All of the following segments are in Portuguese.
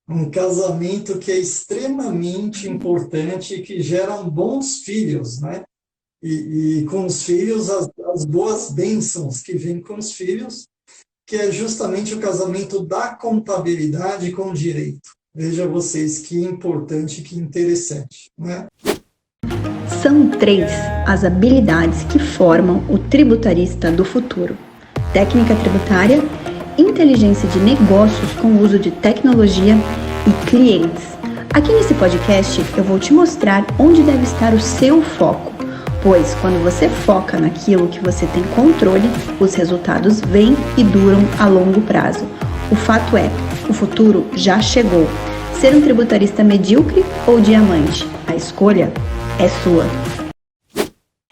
Um casamento que é extremamente importante, que geram bons filhos, né? E com os filhos, as boas bênçãos que vêm com os filhos, que é justamente o casamento da contabilidade com o direito. Veja vocês que importante, que interessante, né? São três as habilidades que formam o tributarista do futuro: técnica tributária, inteligência de negócios com o uso de tecnologia e clientes. Aqui nesse podcast eu vou te mostrar onde deve estar o seu foco, pois quando você foca naquilo que você tem controle, os resultados vêm e duram a longo prazo. O fato é, o futuro já chegou. Ser um tributarista medíocre ou diamante? A escolha é sua.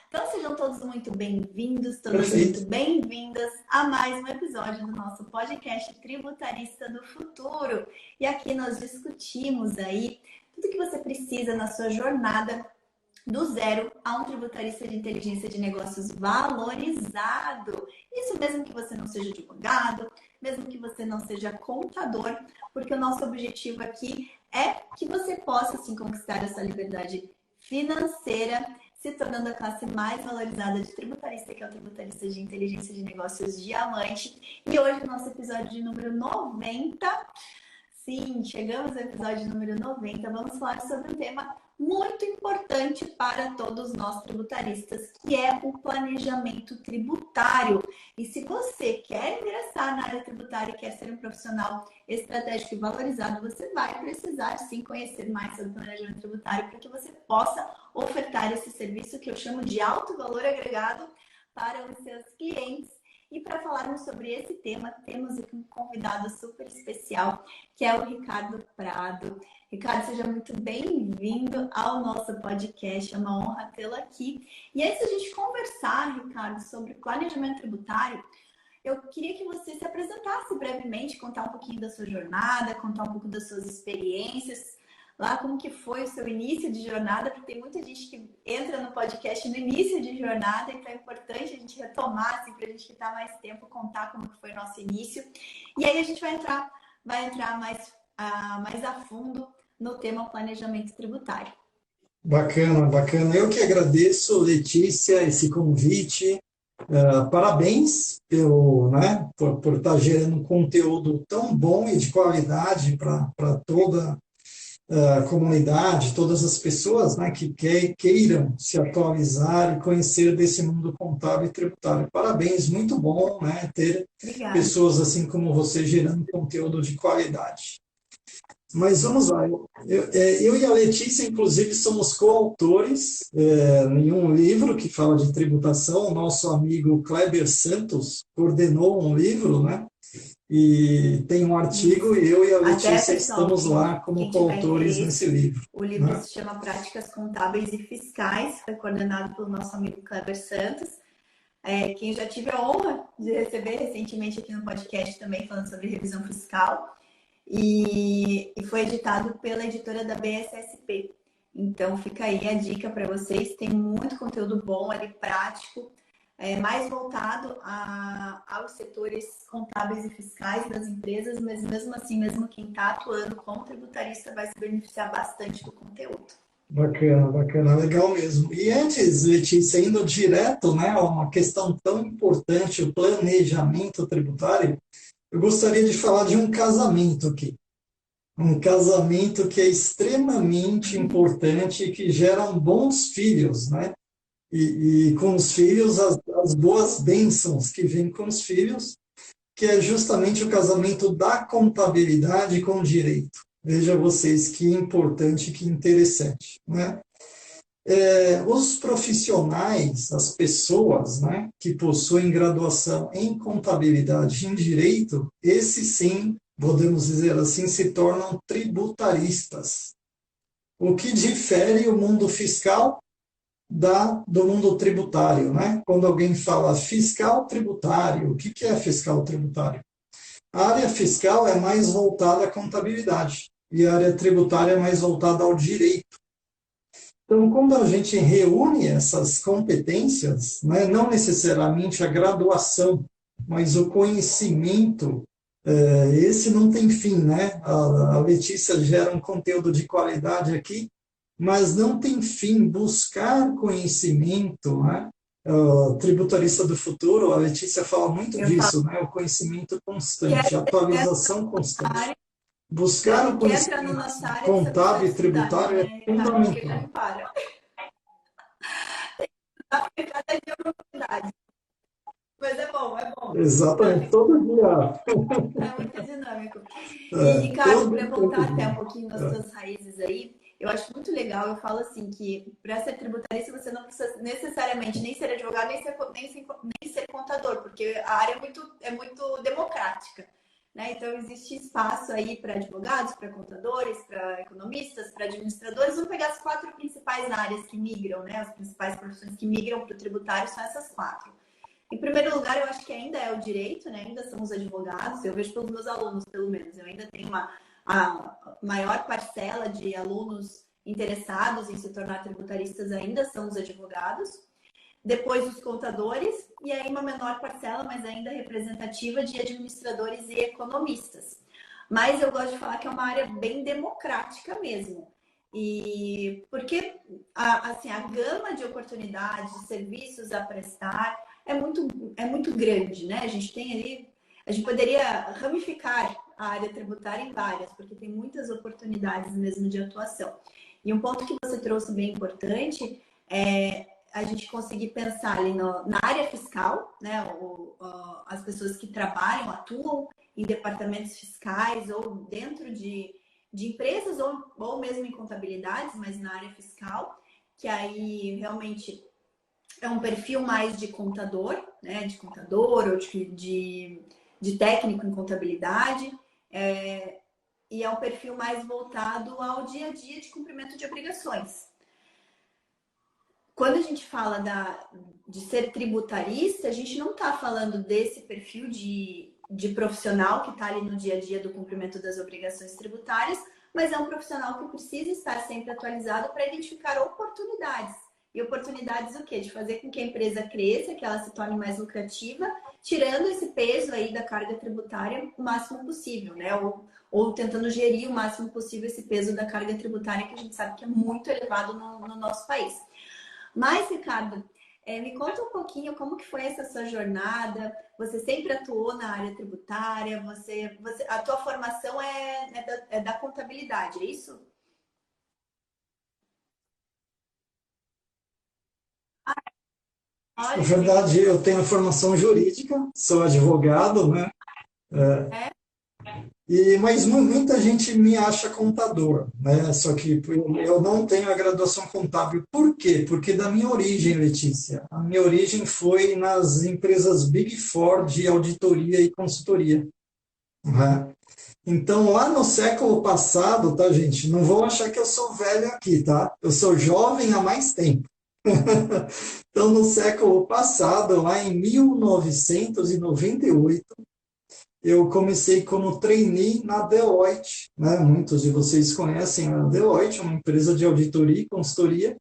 Então sejam todos muito bem-vindos, todas Perfeito. muito bem-vindas a mais um episódio do nosso podcast Tributarista do Futuro. E aqui nós discutimos aí tudo que você precisa na sua jornada do zero a um tributarista de inteligência de negócios valorizado. Isso mesmo que você não seja advogado, mesmo que você não seja contador, porque o nosso objetivo aqui é que você possa, sim, conquistar essa liberdade financeira, se tornando a classe mais valorizada de tributarista, que é o tributarista de inteligência de negócios diamante. E hoje, no nosso episódio de número 90, sim, chegamos ao episódio número 90, vamos falar sobre um tema muito importante para todos nós tributaristas, que é o planejamento tributário. E se você quer ingressar na área tributária e quer ser um profissional estratégico e valorizado, você vai precisar sim conhecer mais sobre o planejamento tributário para que você possa ofertar esse serviço que eu chamo de alto valor agregado para os seus clientes. E para falarmos sobre esse tema, temos aqui um convidado super especial, que é o Ricardo Prado. Ricardo, seja muito bem-vindo ao nosso podcast, é uma honra tê-lo aqui. E antes da gente conversar, Ricardo, sobre planejamento tributário, eu queria que você se apresentasse brevemente, contar um pouquinho da sua jornada, contar um pouco das suas experiências, lá como que foi o seu início de jornada, porque tem muita gente que entra no podcast no início de jornada, então é importante a gente retomar, assim, para a gente ficar mais tempo, contar como que foi o nosso início. E aí a gente vai entrar mais a fundo no tema planejamento tributário. Bacana, bacana. Eu que agradeço, Letícia, esse convite. Parabéns né, por estar gerando um conteúdo tão bom e de qualidade para toda a comunidade, todas as pessoas, né, que queiram se atualizar e conhecer desse mundo contábil e tributário. Parabéns, muito bom, né, ter Obrigada. pessoas assim como você gerando conteúdo de qualidade. Mas vamos lá. Eu e a Letícia, inclusive, somos coautores em um livro que fala de tributação. O nosso amigo Kleber Santos coordenou um livro, né? E tem um artigo e eu e a Letícia estamos lá como coautores nesse livro. O livro Né? se chama Práticas Contábeis e Fiscais, foi coordenado pelo nosso amigo Kleber Santos, quem eu já tive a honra de receber recentemente aqui no podcast também, falando sobre revisão fiscal. E foi editado pela editora da BSSP. Então fica aí a dica para vocês, tem muito conteúdo bom ali, prático, mais voltado aos setores contábeis e fiscais das empresas, mas mesmo assim, mesmo quem está atuando como tributarista vai se beneficiar bastante do conteúdo. Bacana, bacana, legal mesmo. E antes, Letícia, indo direto, né, a uma questão tão importante, o planejamento tributário, eu gostaria de falar de um casamento aqui. Um casamento que é extremamente importante, que geram bons filhos, né? E com os filhos, as boas bênçãos que vêm com os filhos, que é justamente o casamento da contabilidade com o direito. Veja vocês que importante, que interessante, né? Os profissionais, as pessoas, né, que possuem graduação em contabilidade e em direito, esses sim, podemos dizer assim, se tornam tributaristas. O que difere o mundo fiscal do mundo tributário, né? Quando alguém fala fiscal tributário, o que é fiscal tributário? A área fiscal é mais voltada à contabilidade e a área tributária é mais voltada ao direito. Então, quando a gente reúne essas competências, né, não necessariamente a graduação, mas o conhecimento Esse não tem fim, né? A Letícia gera um conteúdo de qualidade aqui, mas não tem fim buscar conhecimento, né? Tributarista do futuro, a Letícia fala muito Eu falo disso, né? O conhecimento que constante, a atualização constante. área, Buscar o o que entra na conhecimento nossa área você precisa contábil e estudar, tributário é né, Ricardo? Porque já fundamental. repara, cada dia é uma novidade. Mas é bom, é bom. Exatamente, todo dia. É muito dinâmico. E, Ricardo, para Todo voltar até dia. um pouquinho nas suas raízes aí, eu acho muito legal. Eu falo assim que para ser tributarista você não precisa necessariamente nem ser advogado, nem ser contador, porque a área é muito democrática. Né? Então, existe espaço aí para advogados, para contadores, para economistas, para administradores. Vamos pegar as quatro principais áreas que migram, né? As principais profissões que migram para o tributário são essas quatro. Em primeiro lugar, eu acho que ainda é o direito, né? Ainda são os advogados. Eu vejo pelos meus alunos, pelo menos. Eu ainda tenho a maior parcela de alunos interessados em se tornar tributaristas ainda são os advogados. Depois os contadores e aí uma menor parcela, mas ainda representativa, de administradores e economistas. Mas eu gosto de falar que é uma área bem democrática mesmo. E porque assim, a gama de oportunidades, de serviços a prestar é muito grande, né? A gente tem ali, a gente poderia ramificar a área tributária em várias, porque tem muitas oportunidades mesmo de atuação. E um ponto que você trouxe bem importante é a gente conseguir pensar ali na área fiscal, né? As pessoas que trabalham, atuam em departamentos fiscais ou dentro de empresas ou mesmo em contabilidades, mas na área fiscal, que aí realmente é um perfil mais de contador, né? De contador ou de técnico em contabilidade. E é um perfil mais voltado ao dia a dia de cumprimento de obrigações. Quando a gente fala de ser tributarista, a gente não está falando desse perfil de profissional que está ali no dia a dia do cumprimento das obrigações tributárias, mas é um profissional que precisa estar sempre atualizado para identificar oportunidades. E oportunidades o quê? De fazer com que a empresa cresça, que ela se torne mais lucrativa, tirando esse peso aí da carga tributária o máximo possível, né? Ou tentando gerir o máximo possível esse peso da carga tributária, que a gente sabe que é muito elevado no nosso país. Mas, Ricardo, me conta um pouquinho como que foi essa sua jornada. Você sempre atuou na área tributária, a tua formação é da contabilidade, é isso? Na Olha, verdade, eu tenho formação jurídica, sou advogado, né? é, Mas muita gente me acha contador, né? Só que eu não tenho a graduação contábil. Por quê? Porque da minha origem, Letícia, a minha origem foi nas empresas Big Four de auditoria e consultoria, né? Então, lá no século passado, tá, gente? Não vão achar que eu sou velho aqui, tá? Eu sou jovem há mais tempo. Então, no século passado, lá em 1998, eu comecei como trainee na Deloitte, né? Muitos de vocês conhecem a Deloitte, uma empresa de auditoria e consultoria,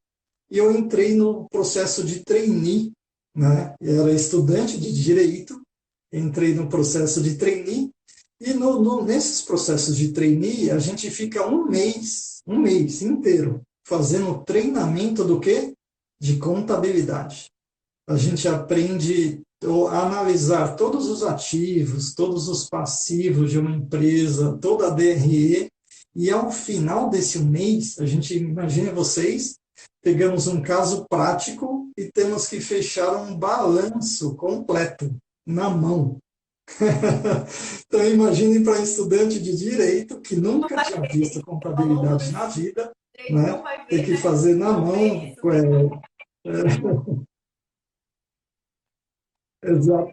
e eu entrei no processo de trainee, né? Eu era estudante de direito, entrei no processo de trainee, e nesses processos de trainee, a gente fica um mês inteiro, fazendo treinamento do quê? De contabilidade. A gente aprende a analisar todos os ativos, todos os passivos de uma empresa, toda a DRE, e ao final desse mês, a gente, imagine vocês, pegamos um caso prático e temos que fechar um balanço completo na mão. Então, imagine para estudante de direito que não nunca vai tinha ver. visto Ao longo contabilidade do na vida, direito não né? vai Ter ver, que né? fazer na Não vê mão, isso mesmo. exato.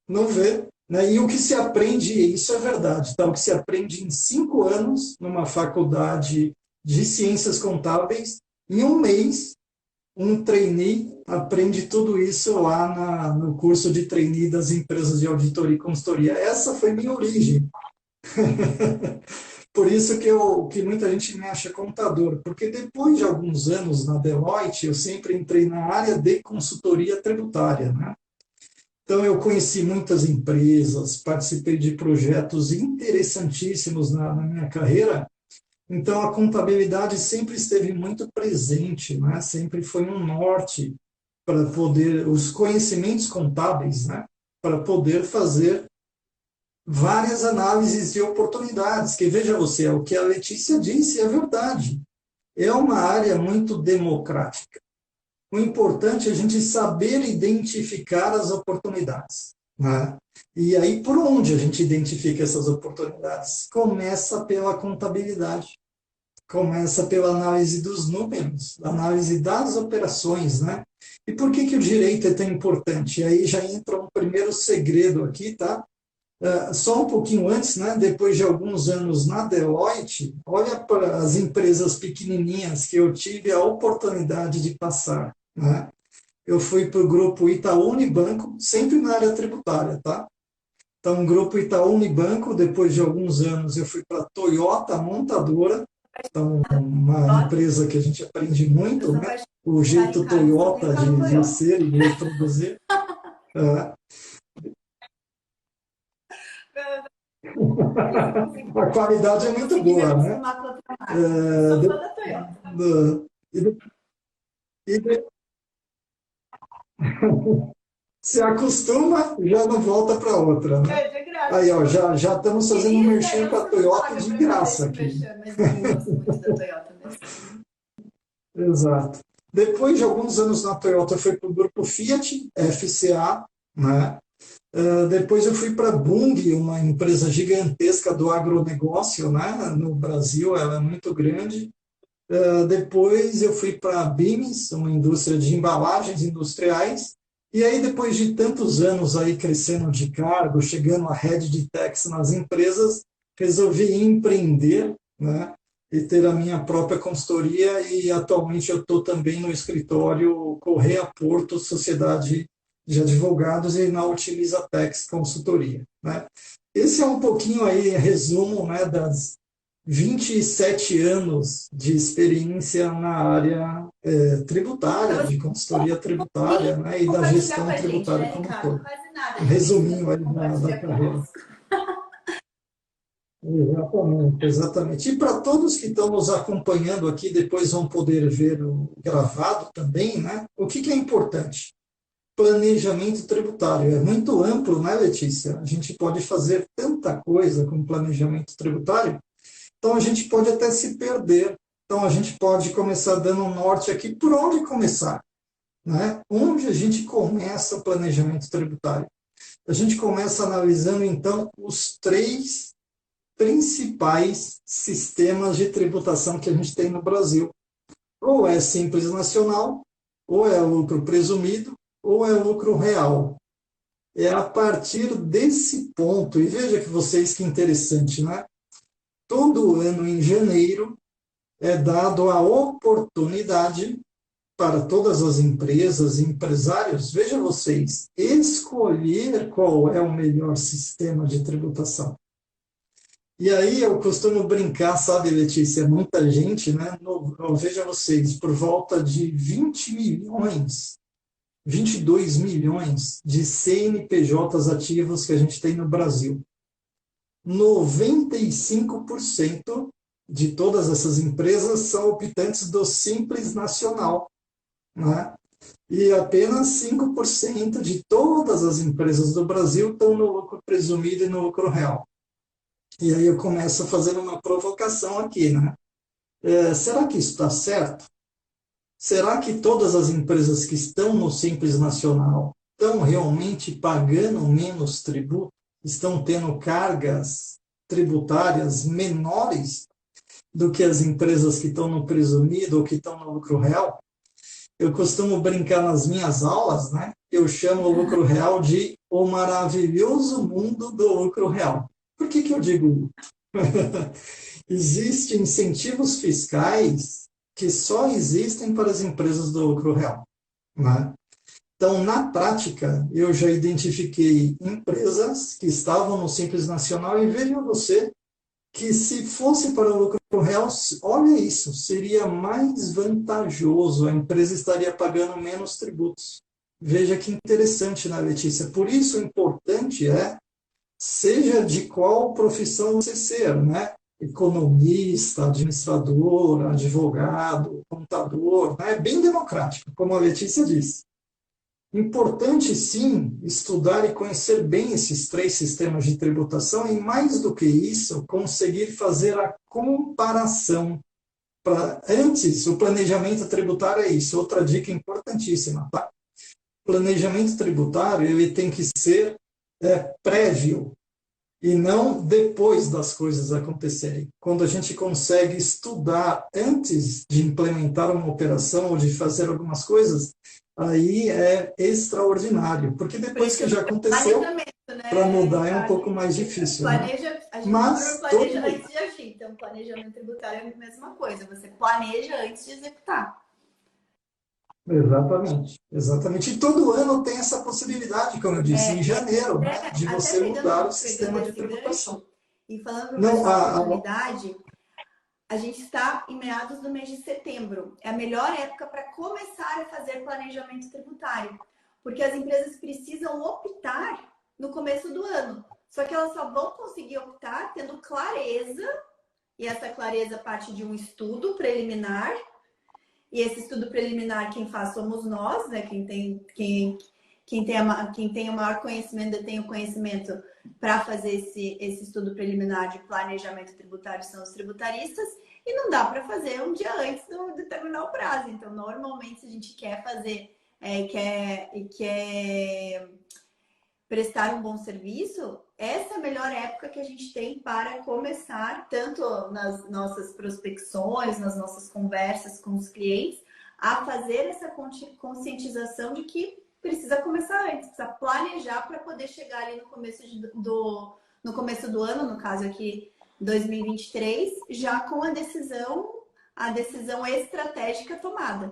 Não vê. Né? E o que se aprende, isso é verdade, tá? O que se aprende em 5 anos numa faculdade de ciências contábeis, em um mês, um trainee aprende tudo isso lá no curso de trainee das empresas de auditoria e consultoria. Essa foi minha origem. Por isso que muita gente me acha contador, porque depois de alguns anos na Deloitte, eu sempre entrei na área de consultoria tributária, né? Então, eu conheci muitas empresas, participei de projetos interessantíssimos na minha carreira. Então, a contabilidade sempre esteve muito presente, né? Sempre foi um norte para poder, os conhecimentos contábeis, né? Para poder fazer várias análises de oportunidades, que veja você, é o que a Letícia disse, é verdade. É uma área muito democrática. O importante é a gente saber identificar as oportunidades, né? E aí, por onde a gente identifica essas oportunidades? Começa pela contabilidade, começa pela análise dos números, análise das operações, né? E por que o direito é tão importante? E aí já entra um primeiro segredo aqui, tá? Só um pouquinho antes, né, depois de alguns anos na Deloitte, olha para as empresas pequenininhas que eu tive a oportunidade de passar, né? Eu fui para o grupo Itaú Unibanco, sempre na área tributária, tá? Então, o grupo Itaú Unibanco, depois de alguns anos, eu fui para a Toyota Montadora, então, uma empresa que a gente aprende muito, né? O jeito Toyota de ser e de produzir. A qualidade é muito boa, né? Sou fã da Toyota. E se acostuma, já não volta para outra, né? É de graça. Aí, ó, já estamos fazendo um merchan para a Toyota de graça aqui. Mas eu gosto muito da Toyota mesmo. Exato. Depois de alguns anos na Toyota, eu fui para o grupo Fiat, FCA, né? Depois eu fui para a Bung, uma empresa gigantesca do agronegócio, né? No Brasil, ela é muito grande. Depois eu fui para a BIMES, uma indústria de embalagens industriais. E aí, depois de tantos anos aí crescendo de cargo, chegando a head de tax nas empresas, resolvi empreender, né? E ter a minha própria consultoria. E atualmente eu estou também no escritório Correia Porto, Sociedade de Advogados, e na Otimiza Tax Consultoria, né? Esse é um pouquinho aí, resumo, né, das 27 anos de experiência na área tributária, de consultoria tributária, né, e da gestão tributária como um todo. Um resuminho aí da carreira. Exatamente, exatamente. E para todos que estão nos acompanhando aqui, depois vão poder ver o gravado também, né? O que é importante? Planejamento tributário. É muito amplo, né, Letícia? A gente pode fazer tanta coisa com planejamento tributário. Então, a gente pode até se perder. Então, a gente pode começar dando um norte aqui. Por onde começar? Né? Onde a gente começa o planejamento tributário? A gente começa analisando, então, os 3 principais sistemas de tributação que a gente tem no Brasil. Ou é Simples Nacional, ou é lucro presumido, ou é lucro real. É a partir desse ponto, e veja que vocês que interessante, né? Todo ano, em janeiro, é dado a oportunidade para todas as empresas e empresários, veja vocês, escolher qual é o melhor sistema de tributação. E aí eu costumo brincar, sabe, Letícia, muita gente, né? Veja vocês, por volta de 20 milhões, 22 milhões de CNPJs ativos que a gente tem no Brasil. 95% de todas essas empresas são optantes do Simples Nacional, né? E apenas 5% de todas as empresas do Brasil estão no lucro presumido e no lucro real. E aí eu começo a fazer uma provocação aqui, né? Será que isso está certo? Será que todas as empresas que estão no Simples Nacional estão realmente pagando menos tributo? Estão tendo cargas tributárias menores do que as empresas que estão no presumido ou que estão no lucro real? Eu costumo brincar nas minhas aulas, né? Eu chamo o lucro real de o maravilhoso mundo do lucro real. Por que eu digo isso? Existem incentivos fiscais que só existem para as empresas do lucro real, né? Então, na prática, eu já identifiquei empresas que estavam no Simples Nacional e veja você que se fosse para o lucro real, olha isso, seria mais vantajoso, a empresa estaria pagando menos tributos. Veja que interessante, né, Letícia? Por isso o importante seja de qual profissão você ser, né? Economista, administrador, advogado, contador, né? É bem democrático, como a Letícia disse. Importante, sim, estudar e conhecer bem esses três sistemas de tributação e, mais do que isso, conseguir fazer a comparação. Antes, o planejamento tributário é isso. Outra dica importantíssima, tá? Planejamento tributário ele tem que ser prévio e não depois das coisas acontecerem. Quando a gente consegue estudar antes de implementar uma operação ou de fazer algumas coisas, aí é extraordinário, porque depois que já aconteceu, para mudar é um pouco mais difícil, né? A gente Mas planeja antes de agir, então planejamento tributário é a mesma coisa, você planeja antes de executar. Exatamente, exatamente. E todo ano tem essa possibilidade, como eu disse, em janeiro, né, de você mudar o sistema de tributação. E falando para Não, você a oportunidade, a gente está em meados do mês de setembro. É a melhor época para começar a fazer planejamento tributário, porque as empresas precisam optar no começo do ano. Só que elas só vão conseguir optar tendo clareza, e essa clareza parte de um estudo preliminar. E esse estudo preliminar, quem faz somos nós, né? Quem tem o maior conhecimento, detém o conhecimento para fazer esse estudo preliminar de planejamento tributário são os tributaristas, e não dá para fazer um dia antes de terminar o prazo. Então, normalmente, se a gente quer fazer, quer prestar um bom serviço, essa é a melhor época que a gente tem para começar, tanto nas nossas prospecções, nas nossas conversas com os clientes, a fazer essa conscientização de que precisa começar antes, precisa planejar para poder chegar ali no começo do ano, no caso aqui 2023, já com a decisão estratégica tomada.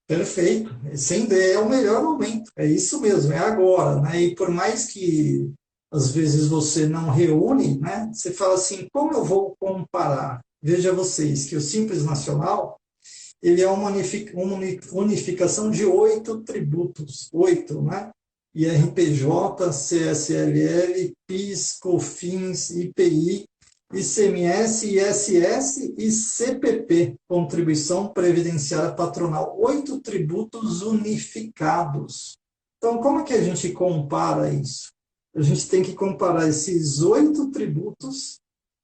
Perfeito, sem ideia, é o melhor momento, é isso mesmo, é agora, né? E por mais que às vezes você não reúne, né? Você fala assim, como eu vou comparar? Veja vocês que o Simples Nacional, ele é uma unificação de 8 tributos, 8, né? IRPJ, CSLL, PIS, COFINS, IPI, ICMS, ISS e CPP, Contribuição Previdenciária Patronal. 8 tributos unificados. Então, como é que a gente compara isso? A gente tem que comparar esses 8 tributos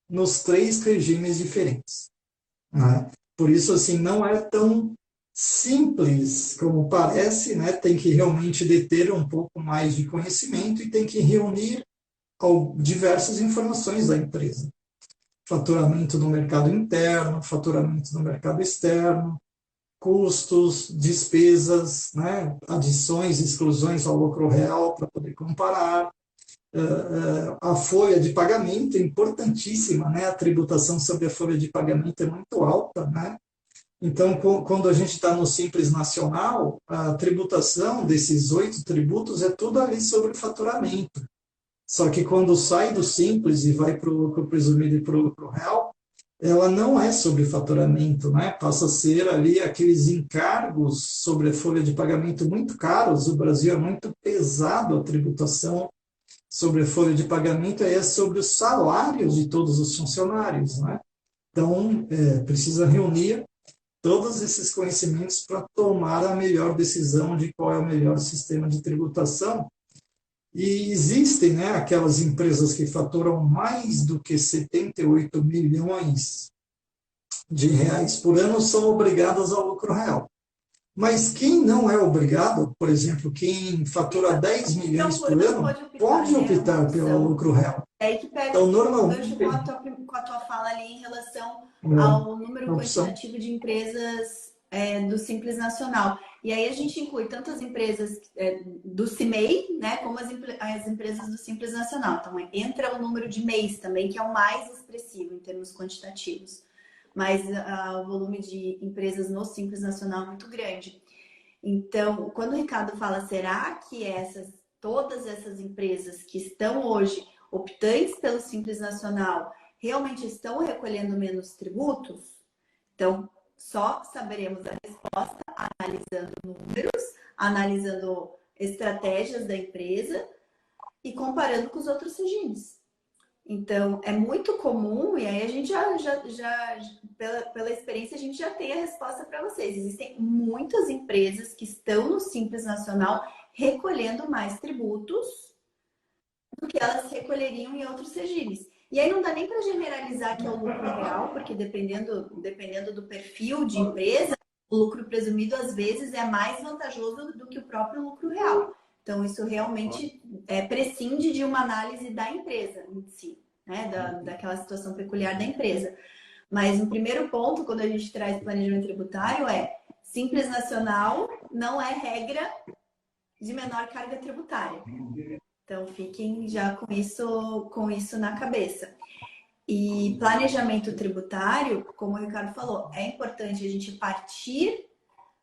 nos 3 regimes diferentes, né? Por isso, assim, não é tão simples como parece, né? Tem que realmente deter um pouco mais de conhecimento e tem que reunir diversas informações da empresa. Faturamento no mercado interno, faturamento no mercado externo, custos, despesas, né? Adições, exclusões ao lucro real para poder comparar. A folha de pagamento é importantíssima, né? A tributação sobre a folha de pagamento é muito alta, né? Então, quando a gente está no Simples Nacional, a tributação desses 8 tributos é tudo ali sobre faturamento. Só que quando sai do Simples e vai para o presumido e para o real, ela não é sobre faturamento, né? Passa a ser ali aqueles encargos sobre a folha de pagamento muito caros. O Brasil é muito pesado a tributação sobre a folha de pagamento, é sobre os salários de todos os funcionários, né? Então, precisa reunir todos esses conhecimentos para tomar a melhor decisão de qual é o melhor sistema de tributação. E existem, né, aquelas empresas que faturam mais do que 78 milhões de reais por ano são obrigadas ao lucro real. Mas quem não é obrigado, por exemplo, quem fatura 10 milhões por ano, pode optar pelo lucro real. É aí que pega então, normalmente, com a tua fala ali em relação ao número quantitativo de empresas do Simples Nacional. E aí a gente inclui tanto as empresas do CIMEI, né, como as empresas do Simples Nacional. Então, entra o número de MEIs também, que é o mais expressivo em termos quantitativos. Mas o volume de empresas no Simples Nacional é muito grande. Então, quando o Ricardo fala, será que todas essas empresas que estão hoje optantes pelo Simples Nacional realmente estão recolhendo menos tributos? Então, só saberemos a resposta números, analisando estratégias da empresa e comparando com os outros regimes. Então, é muito comum, e aí a gente pela experiência, a gente já tem a resposta para vocês. Existem muitas empresas que estão no Simples Nacional recolhendo mais tributos do que elas recolheriam em outros regimes. E aí não dá nem para generalizar que é o lucro real, porque dependendo do perfil de empresa, o lucro presumido às vezes é mais vantajoso do que o próprio lucro real. Então, isso realmente prescinde de uma análise da empresa em si, né? Daquela situação peculiar da empresa. Mas um primeiro ponto, quando a gente traz planejamento tributário, Simples Nacional não é regra de menor carga tributária. Então, fiquem já com isso na cabeça. E planejamento tributário, como o Ricardo falou, é importante a gente partir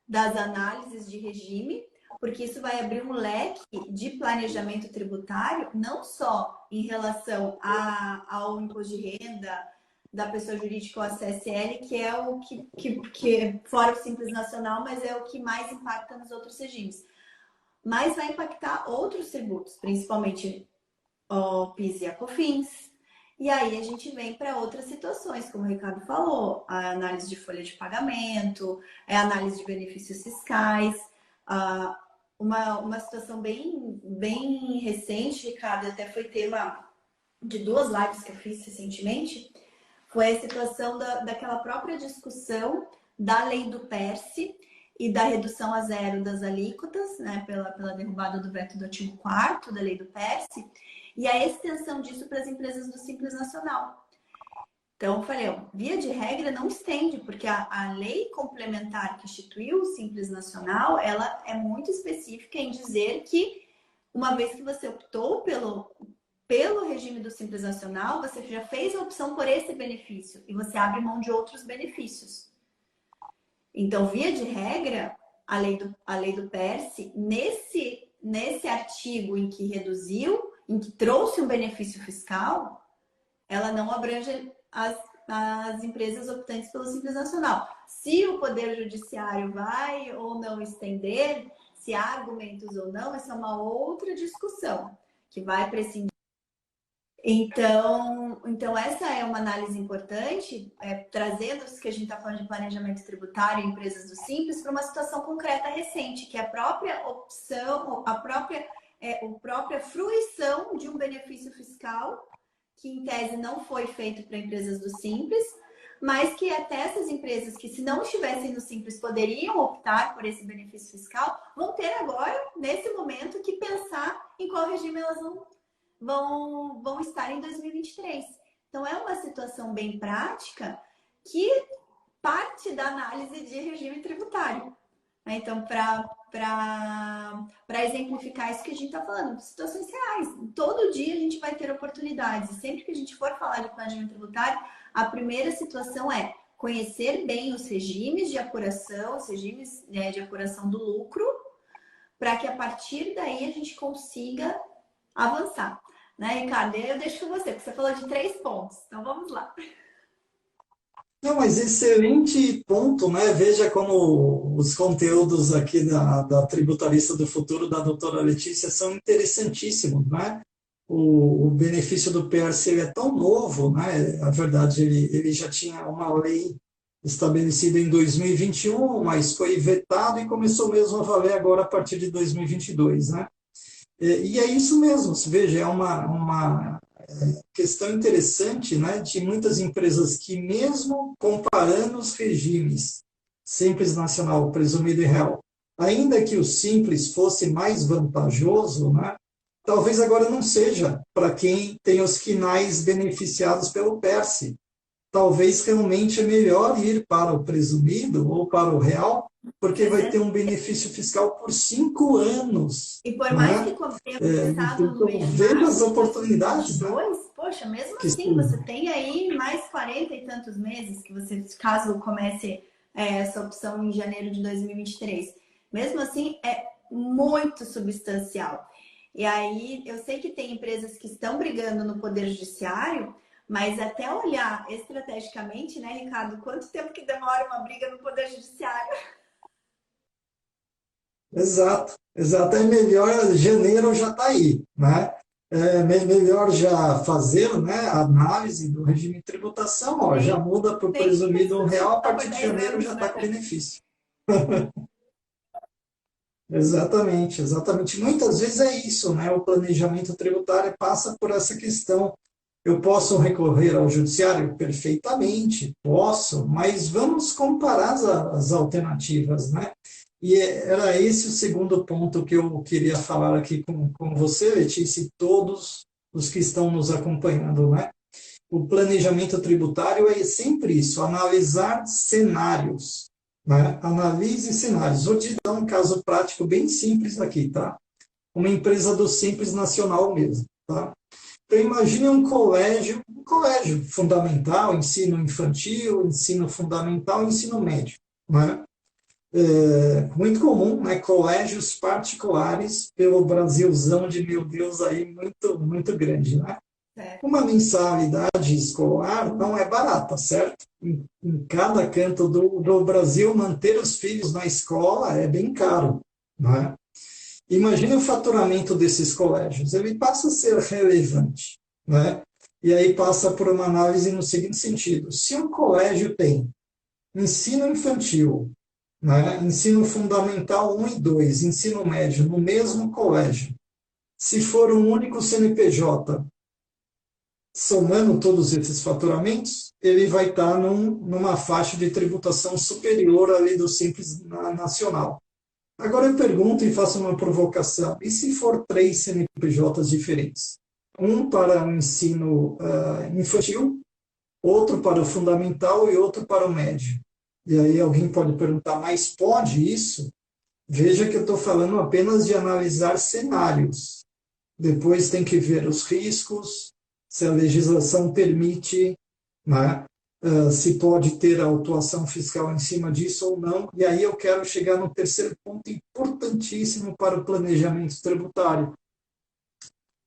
das análises de regime, porque isso vai abrir um leque de planejamento tributário, não só em relação ao imposto de renda da pessoa jurídica ou a CSL, que é o que fora o Simples Nacional, mas é o que mais impacta nos outros regimes. Mas vai impactar outros tributos, principalmente o PIS e a COFINS. E aí a gente vem para outras situações, como o Ricardo falou, a análise de folha de pagamento, a análise de benefícios fiscais. Uma situação bem recente, Ricardo, até foi tema de 2 lives que eu fiz recentemente, foi a situação daquela própria discussão da lei do PERSE e da redução a zero das alíquotas, né, pela derrubada do veto do artigo 4º da lei do PERSE, e a extensão disso para as empresas do Simples Nacional. Então, eu falei, via de regra não estende, porque a lei complementar que instituiu o Simples Nacional, ela é muito específica em dizer que, uma vez que você optou pelo regime do Simples Nacional, você já fez a opção por esse benefício e você abre mão de outros benefícios. Então, via de regra, a lei do PERSE, nesse artigo em que reduziu, em que trouxe um benefício fiscal, ela não abrange as empresas optantes pelo Simples Nacional. Se o Poder Judiciário vai ou não estender, se há argumentos ou não, essa é uma outra discussão que vai prescindir. Então, essa é uma análise importante, trazendo isso que a gente está falando de planejamento tributário em empresas do Simples para uma situação concreta recente, que é a própria opção, a própria fruição de um benefício fiscal, que em tese não foi feito para empresas do Simples, mas que até essas empresas que, se não estivessem no Simples, poderiam optar por esse benefício fiscal, vão ter agora, nesse momento, que pensar em qual regime elas vão estar em 2023. Então, é uma situação bem prática que parte da análise de regime tributário. Então, para exemplificar isso que a gente está falando, situações reais. Todo dia a gente vai ter oportunidades. E sempre que a gente for falar de planejamento tributário, a primeira situação é conhecer bem os regimes de apuração, os regimes, né, de apuração do lucro, para que a partir daí a gente consiga avançar. Né, Ricardo? Eu deixo com você, porque você falou de 3 pontos. Então, vamos lá. Não, mas excelente ponto, né? Veja como os conteúdos aqui da Tributarista do Futuro, da doutora Letícia, são interessantíssimos, né? O benefício do PRC é tão novo, né? Na verdade, ele já tinha uma lei estabelecida em 2021, mas foi vetado e começou mesmo a valer agora a partir de 2022, né? E é isso mesmo, veja, é uma questão interessante, né, de muitas empresas que, mesmo comparando os regimes Simples Nacional, Presumido e Real, ainda que o Simples fosse mais vantajoso, né, talvez agora não seja para quem tem os quinais beneficiados pelo PERSE. Talvez realmente é melhor ir para o presumido ou para o real, porque vai ter um benefício fiscal por 5 anos. E por né? mais que tenha começado no mês de veja março as oportunidades. né? Poxa, mesmo assim, você tem aí mais 40 e tantos meses que você, caso comece essa opção em janeiro de 2023. Mesmo assim, é muito substancial. E aí, eu sei que tem empresas que estão brigando no Poder Judiciário, mas até olhar estrategicamente, né, Ricardo, quanto tempo que demora uma briga no Poder Judiciário? Exato, exato. É melhor, janeiro já está aí, né? Melhor já fazer, né, a análise do regime de tributação, ó, já Sim, muda para o sem presumido real, a multiplicar por partir de 10 janeiro já anos, está né? com benefício. Exatamente, exatamente. Muitas vezes é isso, né? O planejamento tributário passa por essa questão. Eu posso recorrer ao judiciário? Perfeitamente, posso, mas vamos comparar as alternativas, né? E era esse o segundo ponto que eu queria falar aqui com você, Letícia, e todos os que estão nos acompanhando, né? O planejamento tributário é sempre isso, analisar cenários, né? Analise cenários. Vou te dar um caso prático bem simples aqui, tá? Uma empresa do Simples Nacional mesmo, tá? Então, imagine um colégio fundamental, ensino infantil, ensino fundamental, ensino médio, né? Muito comum, né? Colégios particulares pelo Brasilzão de meu Deus aí muito muito grande, né? Certo. Uma mensalidade escolar não é barata, certo? Em cada canto do Brasil, manter os filhos na escola é bem caro, não é? Imagine o faturamento desses colégios. Ele passa a ser relevante, né? E aí passa por uma análise no seguinte sentido: se um colégio tem ensino infantil, né, ensino fundamental 1 e 2, ensino médio no mesmo colégio, se for um único CNPJ, somando todos esses faturamentos, ele vai estar numa faixa de tributação superior ali do Simples Nacional. Agora eu pergunto e faço uma provocação: e se for três CNPJs diferentes? Um para o ensino infantil, outro para o fundamental e outro para o médio. E aí alguém pode perguntar, mas pode isso? Veja que eu estou falando apenas de analisar cenários. Depois tem que ver os riscos, se a legislação permite, né? Se pode ter autuação fiscal em cima disso ou não. E aí eu quero chegar no terceiro ponto importantíssimo para o planejamento tributário.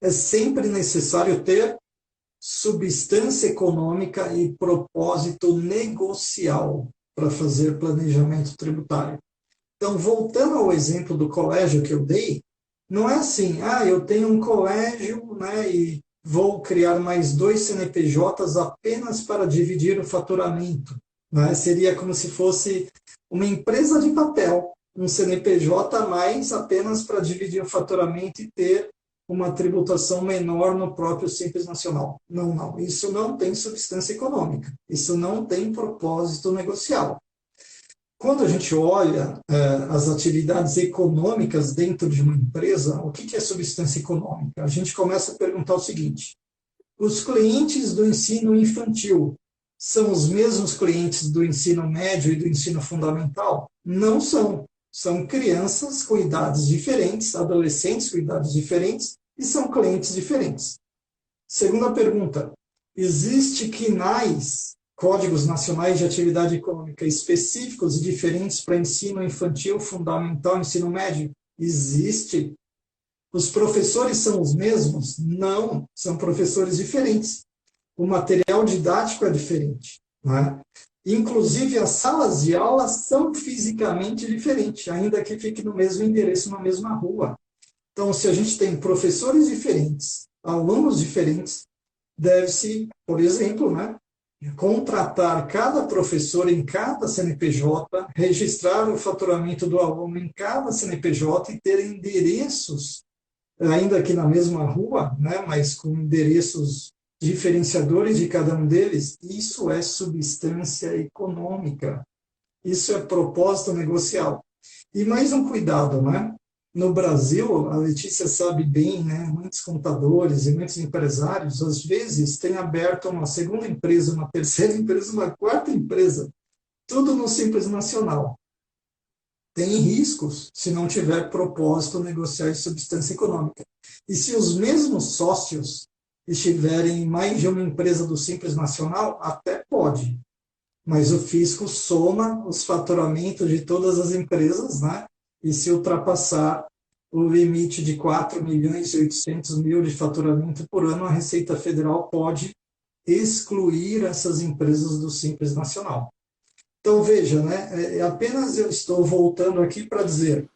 É sempre necessário ter substância econômica e propósito negocial para fazer planejamento tributário. Então, voltando ao exemplo do colégio que eu dei, não é assim, eu tenho um colégio, né, e vou criar mais dois CNPJs apenas para dividir o faturamento, né? Seria como se fosse uma empresa de papel, um CNPJ a mais apenas para dividir o faturamento e ter uma tributação menor no próprio Simples Nacional. Não, não, isso não tem substância econômica, isso não tem propósito negocial. Quando a gente olha as atividades econômicas dentro de uma empresa, o que é substância econômica? A gente começa a perguntar o seguinte: os clientes do ensino infantil são os mesmos clientes do ensino médio e do ensino fundamental? Não são. São crianças com idades diferentes, adolescentes com idades diferentes, e são clientes diferentes. Segunda pergunta: existe CNAEs, Códigos Nacionais de Atividade Econômica, específicos e diferentes para ensino infantil, fundamental, ensino médio? Existe. Os professores são os mesmos? Não, são professores diferentes. O material didático é diferente, né? Inclusive, as salas de aula são fisicamente diferentes, ainda que fique no mesmo endereço, na mesma rua. Então, se a gente tem professores diferentes, alunos diferentes, deve-se, por exemplo, né, contratar cada professor em cada CNPJ, registrar o faturamento do aluno em cada CNPJ e ter endereços, ainda aqui na mesma rua, né, mas com endereços diferenciadores de cada um deles. Isso é substância econômica, isso é propósito negocial. E mais um cuidado, né? No Brasil, a Letícia sabe bem, né? Muitos contadores e muitos empresários, às vezes, têm aberto uma segunda empresa, uma terceira empresa, uma quarta empresa, tudo no Simples Nacional. Tem riscos se não tiver propósito negocial e substância econômica. E se os mesmos sócios estiverem em mais de uma empresa do Simples Nacional, até pode, mas o fisco soma os faturamentos de todas as empresas, né? E se ultrapassar o limite de 4 milhões e 800 mil de faturamento por ano, a Receita Federal pode excluir essas empresas do Simples Nacional. Então, veja, né? Apenas eu estou voltando aqui para dizer,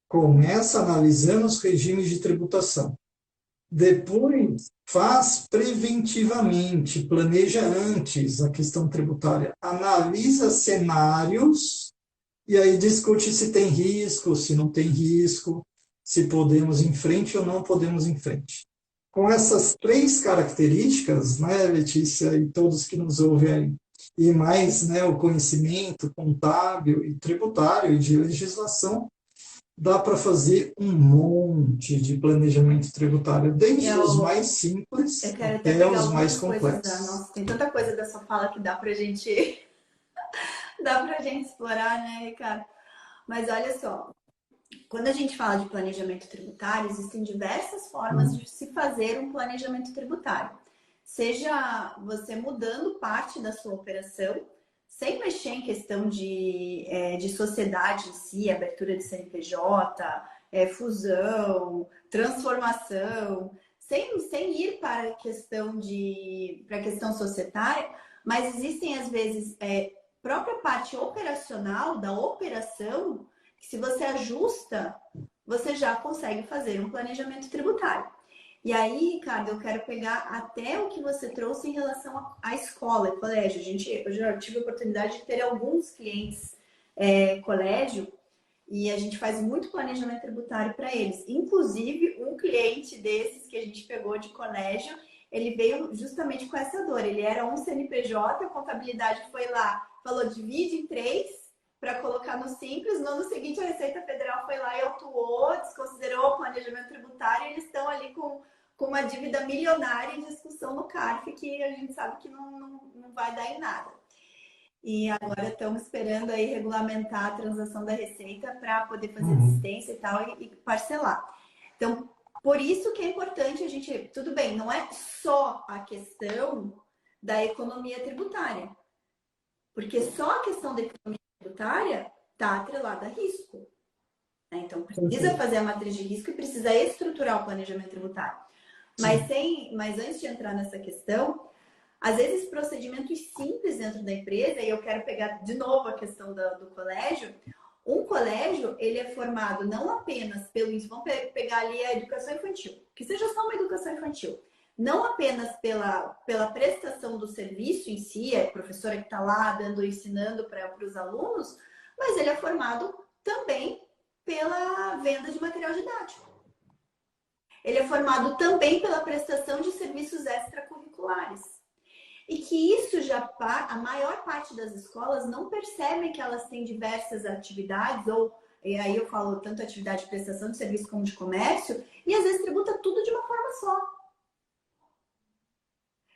Começa analisando os regimes de tributação. Depois, faz preventivamente, planeja antes a questão tributária, analisa cenários e aí discute se tem risco, se não tem risco, se podemos ir em frente ou não podemos ir em frente. Com essas três características, né, Letícia, e todos que nos ouvem aí, e mais, né, o conhecimento contábil e tributário e de legislação, dá para fazer um monte de planejamento tributário, desde os mais simples eu quero até até pegar os mais algumas coisas complexos. nossa, tem tanta coisa da sua fala que dá pra gente dá pra gente explorar, né, Ricardo? Mas olha só, quando a gente fala de planejamento tributário, existem diversas formas de se fazer um planejamento tributário. Seja você mudando parte da sua operação, sem mexer em questão de sociedade em si, abertura de CNPJ, fusão, transformação, sem ir para a questão societária, mas existem às vezes própria parte operacional da operação que se você ajusta, você já consegue fazer um planejamento tributário. E aí, Ricardo, eu quero pegar até o que você trouxe em relação à escola e colégio. Eu já tive a oportunidade de ter alguns clientes colégio e a gente faz muito planejamento tributário para eles. Inclusive, um cliente desses que a gente pegou de colégio, ele veio justamente com essa dor. Ele era um CNPJ, a contabilidade foi lá, falou divide em 3 para colocar no simples. No ano seguinte, a Receita Federal foi lá e autuou, desconsiderou o planejamento tributário e eles estão ali com uma dívida milionária em discussão no CARF, que a gente sabe que não vai dar em nada. E agora estamos esperando aí regulamentar a transação da Receita para poder fazer desistência e tal e parcelar. Então, por isso que é importante a gente... Tudo bem, não é só a questão da economia tributária. Porque só a questão da economia tributária está atrelada a risco. Então, precisa fazer a matriz de risco e precisa estruturar o planejamento tributário. Mas antes de entrar nessa questão, às vezes procedimentos simples dentro da empresa, e eu quero pegar de novo a questão do colégio, um colégio, ele é formado não apenas vamos pegar ali a educação infantil, que seja só uma educação infantil, não apenas pela prestação do serviço em si, a professora que está lá ensinando para os alunos, mas ele é formado também pela venda de material didático. Ele é formado também pela prestação de serviços extracurriculares. E que isso a maior parte das escolas não percebem que elas têm diversas atividades, e aí eu falo tanto atividade de prestação de serviço como de comércio, e às vezes tributa tudo de uma forma só.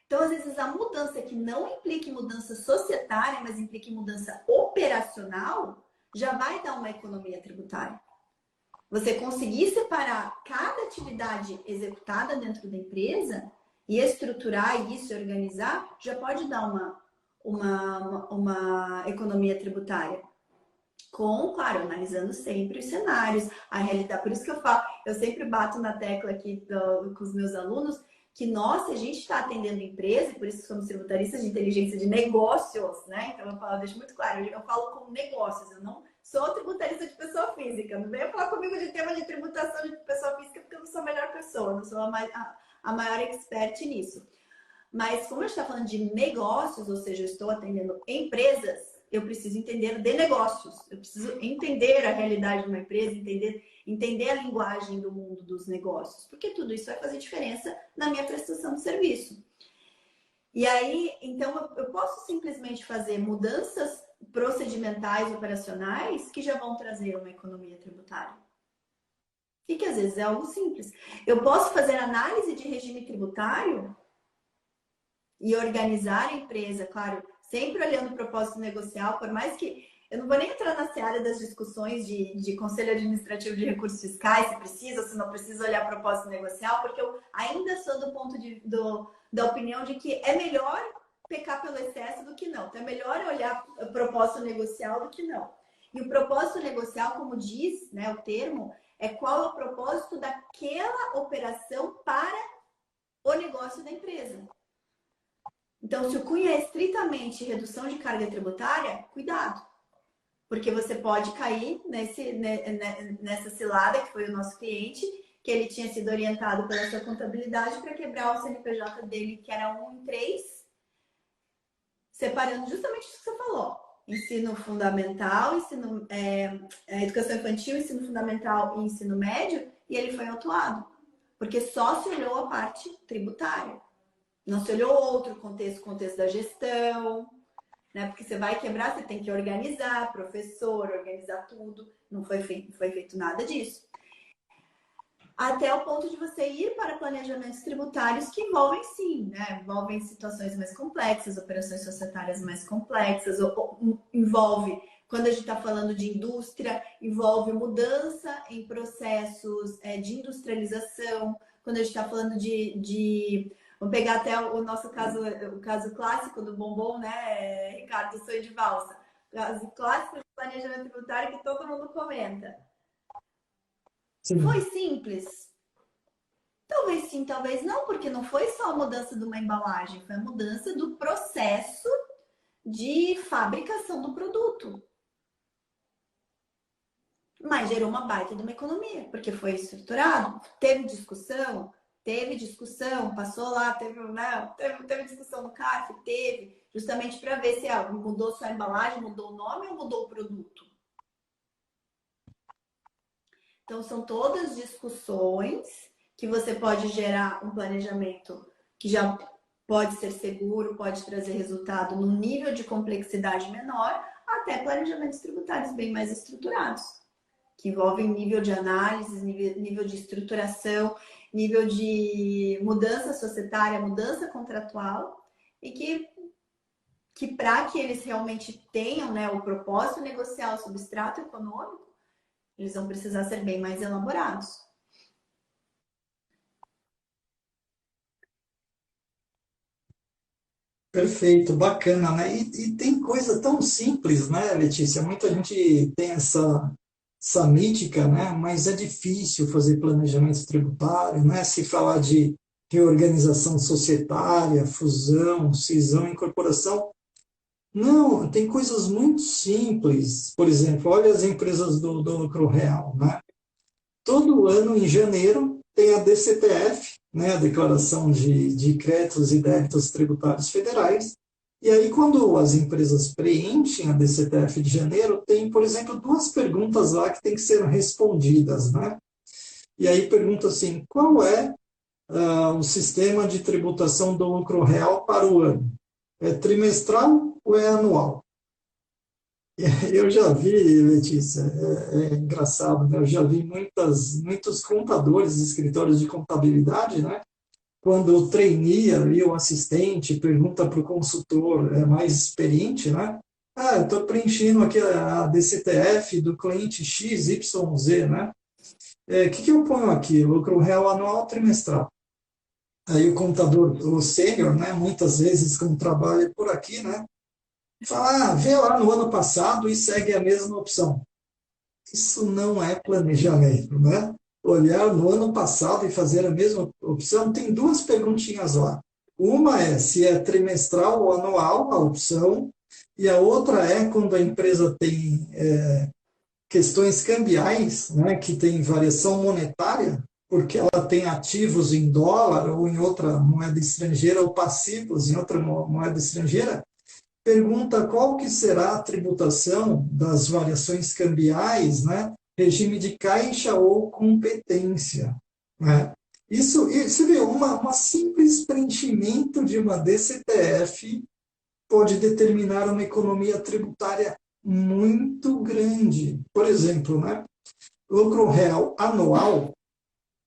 Então, às vezes, a mudança que não implique mudança societária, mas implique mudança operacional, já vai dar uma economia tributária. Você conseguir separar cada atividade executada dentro da empresa e estruturar isso e organizar, já pode dar uma economia tributária. Claro, analisando sempre os cenários, a realidade. Por isso que eu sempre bato na tecla aqui com os meus alunos, que nossa, a gente está atendendo empresa, e por isso somos tributaristas de inteligência de negócios, né? Então eu deixo muito claro, eu falo com negócios, eu não sou tributarista de pessoa física. Não venha falar comigo de tema de tributação de pessoa física, porque eu não sou a melhor pessoa, não sou a maior expert nisso. Mas como a gente está falando de negócios, ou seja, eu estou atendendo empresas, eu preciso entender de negócios. Eu preciso entender a realidade de uma empresa, entender a linguagem do mundo dos negócios. Porque tudo isso vai fazer diferença na minha prestação de serviço. E aí, então, eu posso simplesmente fazer mudanças procedimentais, operacionais, que já vão trazer uma economia tributária. E que às vezes é algo simples. Eu posso fazer análise de regime tributário e organizar a empresa, claro, sempre olhando o propósito negocial, por mais que eu não vou nem entrar na seara das discussões de Conselho Administrativo de Recursos Fiscais, se precisa ou se não precisa olhar propósito negocial, porque eu ainda sou do ponto da opinião de que é melhor pecar pelo excesso do que não. Então é melhor olhar o propósito negocial do que não. E o propósito negocial, como diz, né, o termo, é qual é o propósito daquela operação para o negócio da empresa. Então, se o cunho é estritamente redução de carga tributária, cuidado. Porque você pode cair nessa cilada, que foi o nosso cliente, que ele tinha sido orientado pela sua contabilidade para quebrar o CNPJ dele, que era 1 em 3, separando justamente o que você falou. Ensino fundamental, educação infantil, ensino fundamental e ensino médio, e ele foi autuado. Porque só se olhou a parte tributária. Não se olhou outro contexto, contexto da gestão, né? Porque você vai quebrar, você tem que organizar, professor, organizar tudo. Não foi feito nada disso. Até o ponto de você ir para planejamentos tributários que envolvem, sim, né? Envolvem situações mais complexas, operações societárias mais complexas, envolve, quando a gente está falando de indústria, envolve mudança em processos de industrialização. Quando a gente está falando vamos pegar até o nosso caso, o caso clássico do bombom, né, Ricardo, do sonho de valsa. O caso clássico de planejamento tributário que todo mundo comenta. Sim. Foi simples? Talvez sim, talvez não, porque não foi só a mudança de uma embalagem, foi a mudança do processo de fabricação do produto. Mas gerou uma baita de uma economia, porque foi estruturado, teve discussão, passou lá, teve discussão no CARF, justamente para ver se mudou só a embalagem, mudou o nome ou mudou o produto. Então, são todas discussões que você pode gerar um planejamento que já pode ser seguro, pode trazer resultado num nível de complexidade menor, até planejamentos tributários bem mais estruturados, que envolvem nível de análise, nível de estruturação, nível de mudança societária, mudança contratual, e que para que eles realmente tenham, né, o propósito negocial, o substrato econômico, eles vão precisar ser bem mais elaborados. Perfeito, bacana, né? E tem coisa tão simples, né, Letícia? Muita gente tem essa mítica, né? Mas é difícil fazer planejamento tributário, né? Se falar de reorganização societária, fusão, cisão, incorporação. Não, tem coisas muito simples. Por exemplo, olha as empresas do lucro real, né? Todo ano, em janeiro, tem a DCTF, né, a Declaração de Créditos e Débitos Tributários Federais. E aí, quando as empresas preenchem a DCTF de janeiro, tem, por exemplo, duas perguntas lá que têm que ser respondidas, né? E aí pergunta assim, qual é o sistema de tributação do lucro real para o ano? É trimestral ou é anual? Eu já vi, Letícia, é engraçado, né? Eu já vi muitos contadores, escritórios de contabilidade, né? Quando o trainee ali, o assistente, pergunta para o consultor mais experiente, né? Ah, eu estou preenchendo aqui a DCTF do cliente XYZ, né? Que eu ponho aqui? Lucro real anual trimestral. Aí o contador, o sênior, né? Muitas vezes, como trabalha por aqui, né? Fala, vê lá no ano passado e segue a mesma opção. Isso não é planejamento, né? Olhar no ano passado e fazer a mesma opção, tem duas perguntinhas lá. Uma é se é trimestral ou anual a opção, e a outra é quando a empresa tem questões cambiais, né, que tem variação monetária, porque ela tem ativos em dólar ou em outra moeda estrangeira, ou passivos em outra moeda estrangeira, pergunta qual que será a tributação das variações cambiais, né? Regime de caixa ou competência, né? Isso, você vê, uma simples preenchimento de uma DCTF pode determinar uma economia tributária muito grande. Por exemplo, né? Lucro real anual,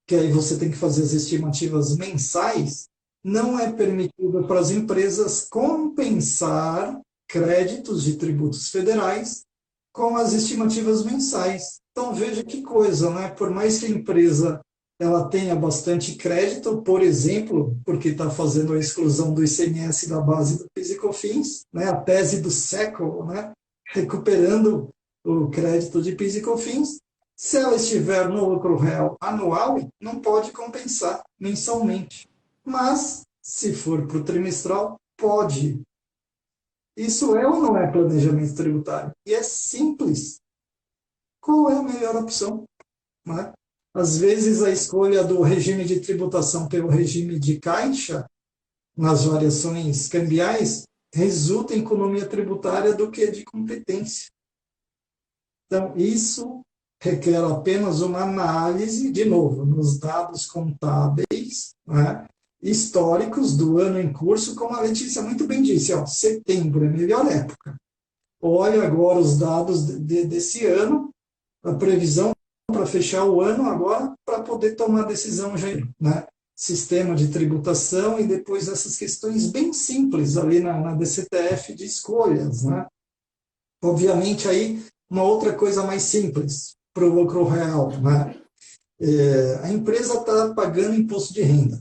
que aí você tem que fazer as estimativas mensais, não é permitido para as empresas compensar créditos de tributos federais com as estimativas mensais. Então veja que coisa, né? Por mais que a empresa ela tenha bastante crédito, por exemplo, porque está fazendo a exclusão do ICMS da base do PIS e COFINS, né? A tese do século, né? Recuperando o crédito de PIS e COFINS, se ela estiver no lucro real anual, não pode compensar mensalmente. Mas, se for para o trimestral, pode. Isso é ou não é planejamento tributário? E é simples. Qual é a melhor opção? Né? Às vezes, a escolha do regime de tributação pelo regime de caixa, nas variações cambiais, resulta em economia tributária do que de competência. Então, isso requer apenas uma análise, de novo, nos dados contábeis, né, históricos do ano em curso, como a Letícia muito bem disse, ó, setembro é a melhor época. Olha agora os dados desse ano, a previsão para fechar o ano agora, para poder tomar decisão já, né? Sistema de tributação e depois essas questões bem simples ali na DCTF de escolhas, né? Obviamente aí uma outra coisa mais simples para o lucro real, né? A empresa está pagando imposto de renda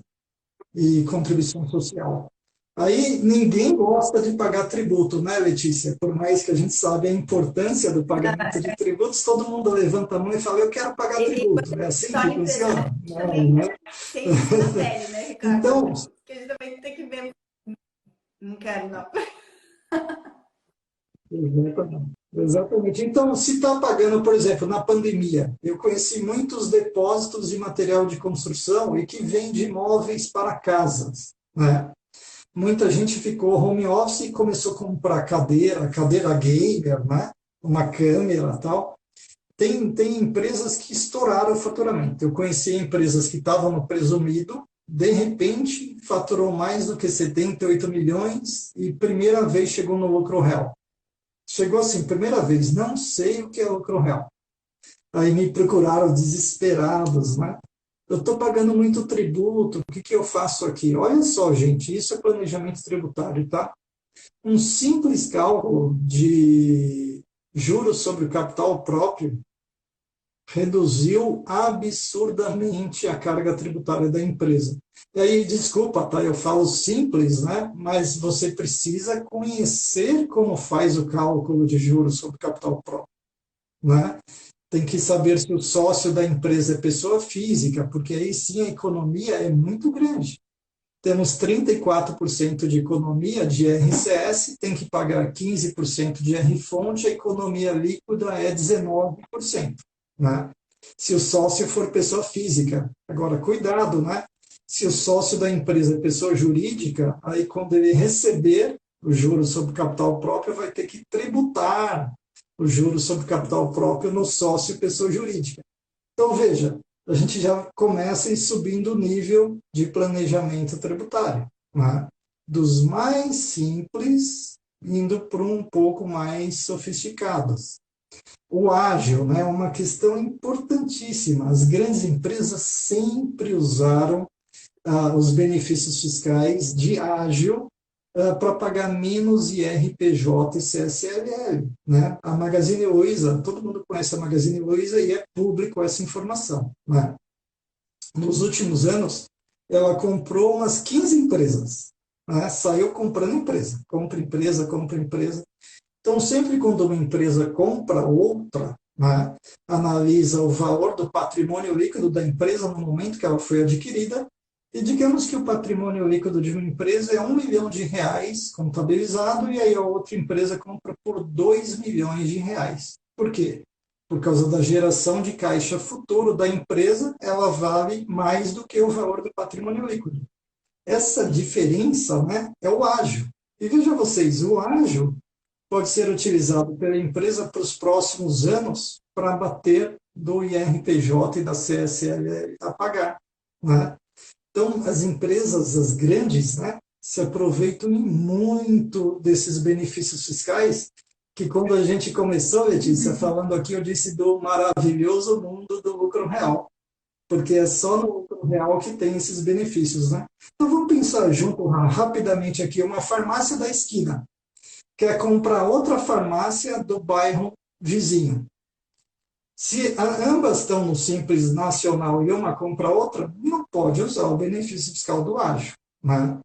e contribuição social. Aí ninguém gosta de pagar tributo, né, Letícia? Por mais que a gente saiba a importância do pagamento de tributos, todo mundo levanta a mão e fala, eu quero pagar tributo. É assim que funciona? Não, né? Tem isso na pele, né, Ricardo? Então, que a gente também tem que ver. Não quero, não. Exatamente. Então, se está pagando, por exemplo, na pandemia, eu conheci muitos depósitos de material de construção e que vende imóveis para casas, né? Muita gente ficou home office e começou a comprar cadeira gamer, né? Uma câmera e tal. Tem empresas que estouraram o faturamento. Eu conheci empresas que estavam no presumido, de repente faturou mais do que 78 milhões e primeira vez chegou no lucro real. Chegou assim, primeira vez, não sei o que é lucro real. Aí me procuraram desesperados, né? Eu estou pagando muito tributo, o que eu faço aqui? Olha só, gente, isso é planejamento tributário, tá? Um simples cálculo de juros sobre o capital próprio reduziu absurdamente a carga tributária da empresa. E aí, desculpa, tá? Eu falo simples, né? Mas você precisa conhecer como faz o cálculo de juros sobre capital próprio, né? Tem que saber se o sócio da empresa é pessoa física, porque aí sim a economia é muito grande. Temos 34% de economia de RCS, tem que pagar 15% de R-fonte, a economia líquida é 19%. Né? Se o sócio for pessoa física. Agora, cuidado, né? Se o sócio da empresa é pessoa jurídica, aí quando ele receber o juros sobre capital próprio, vai ter que tributar o juros sobre capital próprio no sócio pessoa jurídica. Então, veja, a gente já começa a ir subindo o nível de planejamento tributário, né? Dos mais simples, indo para um pouco mais sofisticados. O ágil, né, é uma questão importantíssima. As grandes empresas sempre usaram os benefícios fiscais de ágil para pagar menos IRPJ e CSLL. Né? A Magazine Luiza, todo mundo conhece a Magazine Luiza e é público essa informação. Né? Nos últimos anos, ela comprou umas 15 empresas. Né? Saiu comprando empresa. Compra empresa, compra empresa. Então, sempre quando uma empresa compra outra, né, analisa o valor do patrimônio líquido da empresa no momento que ela foi adquirida, e digamos que o patrimônio líquido de uma empresa é R$ 1 milhão contabilizado, e aí a outra empresa compra por R$ 2 milhões. Por quê? Por causa da geração de caixa futuro da empresa, ela vale mais do que o valor do patrimônio líquido. Essa diferença, né, é o ágio. E veja vocês, o ágio pode ser utilizado pela empresa para os próximos anos para abater do IRPJ e da CSLL a pagar. Né? Então, as empresas, as grandes, né, se aproveitam muito desses benefícios fiscais, que quando a gente começou, Letícia, falando aqui, eu disse do maravilhoso mundo do lucro real, porque é só no lucro real que tem esses benefícios. Né? Então, vamos pensar junto rapidamente aqui, uma farmácia da esquina quer comprar outra farmácia do bairro vizinho. Se ambas estão no Simples Nacional e uma compra outra, não pode usar o benefício fiscal do ágio. Né?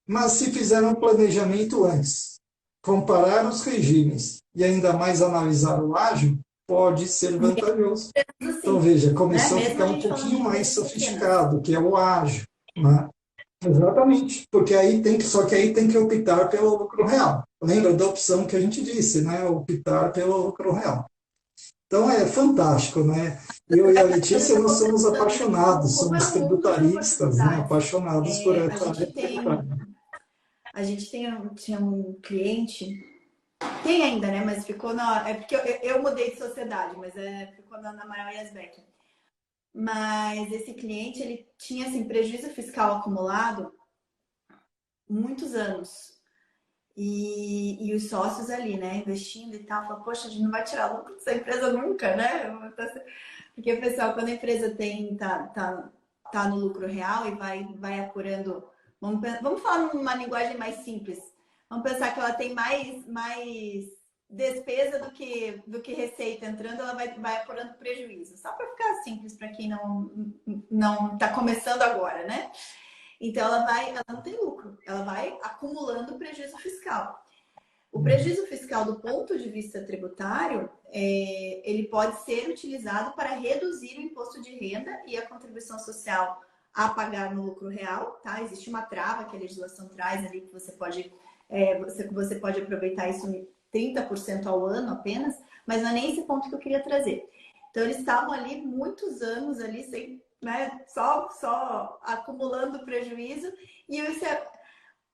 Mas se fizer um planejamento antes, comparar os regimes e ainda mais analisar o ágio, pode ser vantajoso. Então, veja, começou a ficar um pouquinho mais sofisticado, que é o ágio. Né? Exatamente, porque aí tem que, só que aí tem que optar pelo lucro real. Lembra da opção que a gente disse, né? Optar pelo lucro real. Então é fantástico, né? Eu e a Eu Letícia, estava nós somos pensando em apaixonados, como é somos um mundo de tributaristas, né? oportunidades. Apaixonados por A essa área gente tributária. tinha um cliente, tem ainda, né? Mas ficou na. É porque eu mudei de sociedade, mas ficou na Maior Yasbeck. Mas esse cliente, ele tinha assim, prejuízo fiscal acumulado muitos anos. E os sócios ali, né, investindo e tal, falam, poxa, a gente não vai tirar lucro dessa empresa nunca, né? Porque, pessoal, quando a empresa tá no lucro real e vai apurando, vamos falar numa linguagem mais simples. Vamos pensar que ela tem mais despesa do que receita entrando, ela vai apurando prejuízo. Só para ficar simples para quem não está começando agora, né? Então ela não tem lucro, ela vai acumulando prejuízo fiscal. O prejuízo fiscal, do ponto de vista tributário, ele pode ser utilizado para reduzir o imposto de renda e a contribuição social a pagar no lucro real, tá? Existe uma trava que a legislação traz ali que você pode aproveitar isso em 30% ao ano apenas, mas não é nem esse ponto que eu queria trazer. Então eles estavam ali muitos anos ali sem, né, só acumulando prejuízo e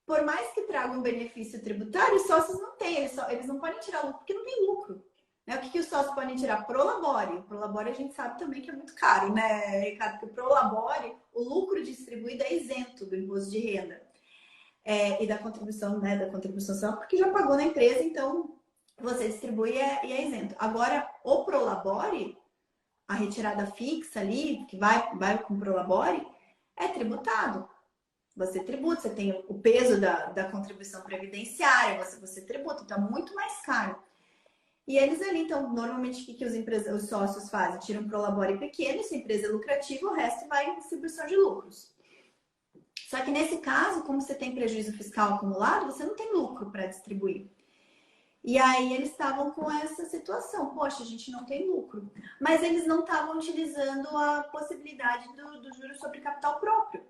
por mais que traga um benefício tributário, os sócios não têm, eles não podem tirar lucro porque não tem lucro. Né? O que os sócios podem tirar? Prolabore. Prolabore a gente sabe também que é muito caro, né, Ricardo? Porque o Prolabore, o lucro distribuído é isento do imposto de renda e da contribuição, né, da contribuição social, porque já pagou na empresa, então você distribui e é isento. Agora, o Prolabore, a retirada fixa ali, que vai com o Prolabore, é tributado. Você tributa, você tem o peso da contribuição previdenciária, você tributa, então é muito mais caro. E eles ali, então, normalmente o que os sócios fazem? Tiram um prolabore pequeno, se a empresa é lucrativa, o resto vai em distribuição de lucros. Só que nesse caso, como você tem prejuízo fiscal acumulado, você não tem lucro para distribuir. E aí eles estavam com essa situação, poxa, a gente não tem lucro. Mas eles não estavam utilizando a possibilidade do juros sobre capital próprio.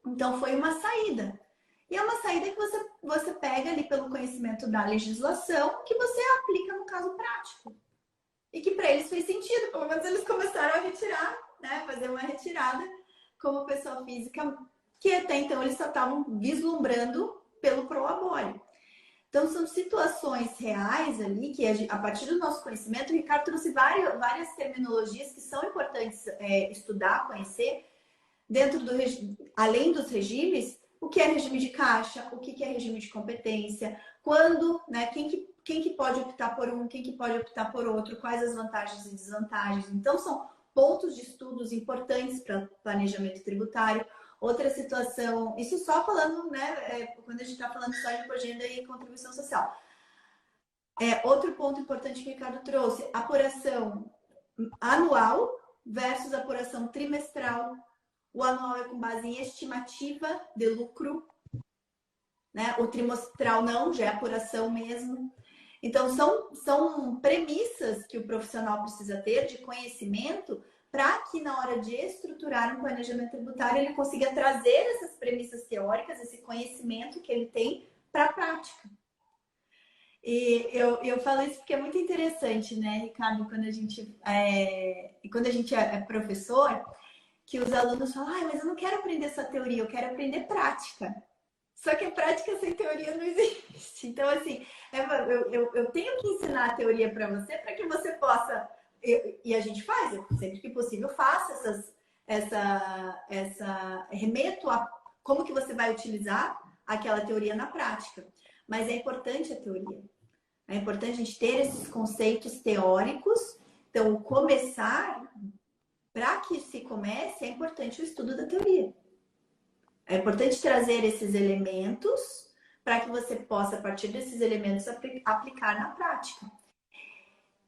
Então foi uma saída. E é uma saída que você pega ali pelo conhecimento da legislação, que você aplica no caso prático. E que para eles fez sentido, pelo menos eles começaram a retirar, né, fazer uma retirada como pessoa física, que até então eles só estavam vislumbrando pelo Prolabore. Então são situações reais ali que a partir do nosso conhecimento, o Ricardo trouxe várias terminologias que são importantes estudar, conhecer, além dos regimes, o que é regime de caixa, o que é regime de competência, quando, né, quem que pode optar por um, quem que pode optar por outro, quais as vantagens e desvantagens. Então, são pontos de estudos importantes para planejamento tributário. Outra situação, isso só falando, né, quando a gente está falando só de imposto de renda e contribuição social. Outro ponto importante que o Ricardo trouxe, apuração anual versus apuração trimestral. O anual é com base em estimativa de lucro, né? O trimestral não, já é apuração mesmo. Então, são premissas que o profissional precisa ter de conhecimento para que na hora de estruturar um planejamento tributário ele consiga trazer essas premissas teóricas, esse conhecimento que ele tem para a prática. E eu falo isso porque é muito interessante, né, Ricardo, quando a gente é professor, que os alunos falam, mas eu não quero aprender só teoria, eu quero aprender prática. Só que a prática sem teoria não existe. Então, assim, eu tenho que ensinar a teoria para você para que você possa. E a gente faz, sempre que possível, faça remeto a como que você vai utilizar aquela teoria na prática. Mas é importante a teoria. É importante a gente ter esses conceitos teóricos. Então, começar, para que se comece, é importante o estudo da teoria. É importante trazer esses elementos para que você possa, a partir desses elementos, aplicar na prática.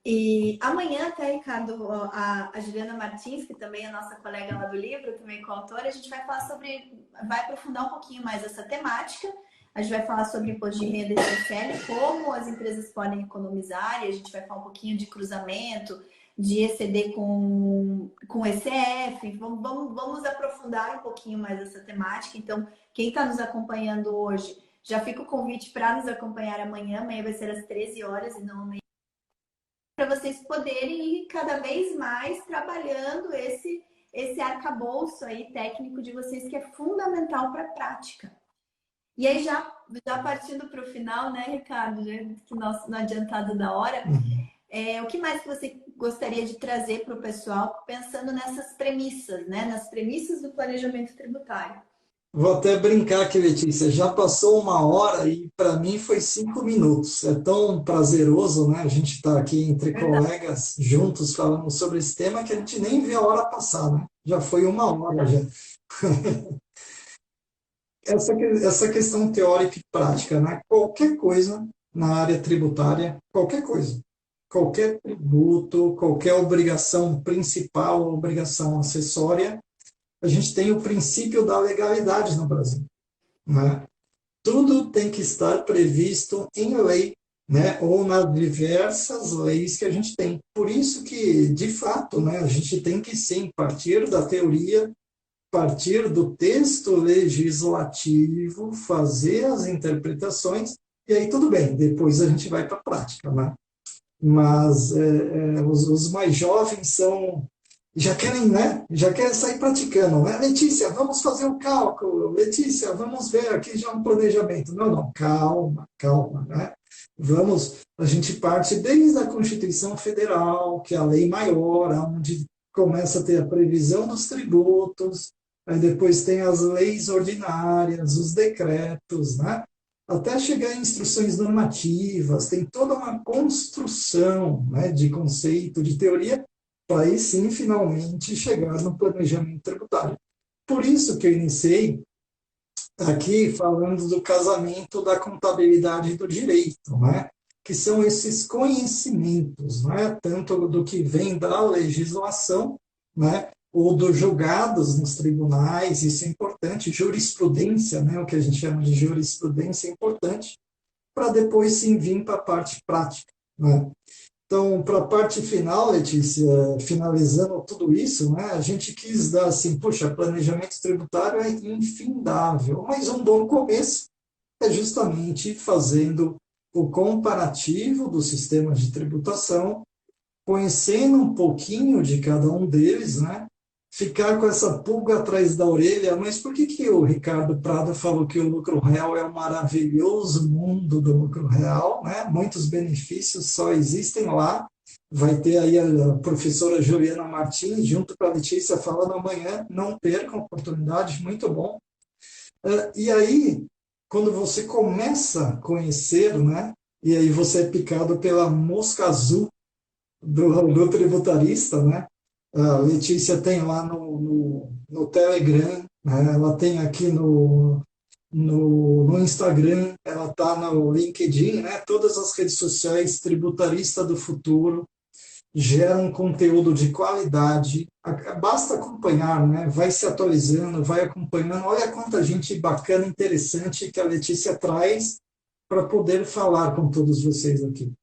E amanhã, até, Ricardo, a Juliana Martins, que também é nossa colega lá do livro, também coautora, a gente vai falar vai aprofundar um pouquinho mais essa temática. A gente vai falar sobre imposto de renda e ICMS, como as empresas podem economizar, e a gente vai falar um pouquinho de cruzamento, de ECD com ECF. Vamos aprofundar um pouquinho mais essa temática. Então, quem está nos acompanhando hoje, já fica o convite para nos acompanhar amanhã. Amanhã vai ser às 13 horas e não amanhã, para vocês poderem ir cada vez mais trabalhando esse arcabouço aí técnico de vocês, que é fundamental para a prática. E aí, já partindo para o final, né, Ricardo, que no adiantado da hora, o que mais que você gostaria de trazer para o pessoal, pensando nessas premissas, né, nas premissas do planejamento tributário? Vou até brincar aqui, Letícia. Já passou 1 hora e para mim foi 5 minutos. É tão prazeroso, né? A gente está aqui entre Verdade. colegas juntos falando sobre esse tema que a gente nem vê a hora passar, né? Já foi 1 hora já. Essa questão teórica e prática, né? Qualquer coisa na área tributária, qualquer coisa, qualquer tributo, qualquer obrigação principal, obrigação acessória, a gente tem o princípio da legalidade no Brasil, né? Tudo tem que estar previsto em lei, né? Ou nas diversas leis que a gente tem. Por isso que, de fato, né, a gente tem que sim partir da teoria, partir do texto legislativo, fazer as interpretações, e aí tudo bem, depois a gente vai para a prática, né? Mas os mais jovens já querem, né? Já querem sair praticando, né? Letícia, vamos fazer um cálculo. Letícia, vamos ver aqui já um planejamento. Não, não, calma, calma, né? A gente parte desde a Constituição Federal, que é a lei maior, onde começa a ter a previsão dos tributos, aí depois tem as leis ordinárias, os decretos, né? Até chegar em instruções normativas, tem toda uma construção, né, de conceito, de teoria, para aí sim, finalmente, chegar no planejamento tributário. Por isso que eu iniciei aqui falando do casamento da contabilidade e do direito, né? Que são esses conhecimentos, né? Tanto do que vem da legislação, né? Ou dos julgados nos tribunais, isso é importante, jurisprudência, né? O que a gente chama de jurisprudência é importante, para depois sim vir para a parte prática, né? Então, para a parte final, Letícia, finalizando tudo isso, né, a gente quis dar assim, puxa, planejamento tributário é infindável, mas um bom começo é justamente fazendo o comparativo dos sistemas de tributação, conhecendo um pouquinho de cada um deles, né, ficar com essa pulga atrás da orelha, mas por que o Ricardo Prado falou que o lucro real é o maravilhoso mundo do lucro real, né? Muitos benefícios só existem lá. Vai ter aí a professora Juliana Martins, junto com a Letícia, falando amanhã, não percam a oportunidade, muito bom. E aí, quando você começa a conhecer, né? E aí você é picado pela mosca azul do tributarista, né? A Letícia tem lá no Telegram, né? Ela tem aqui no Instagram, ela está no LinkedIn, né? Todas as redes sociais, Tributarista do Futuro, geram conteúdo de qualidade. Basta acompanhar, né? Vai se atualizando, vai acompanhando. Olha quanta gente bacana, interessante que a Letícia traz para poder falar com todos vocês aqui.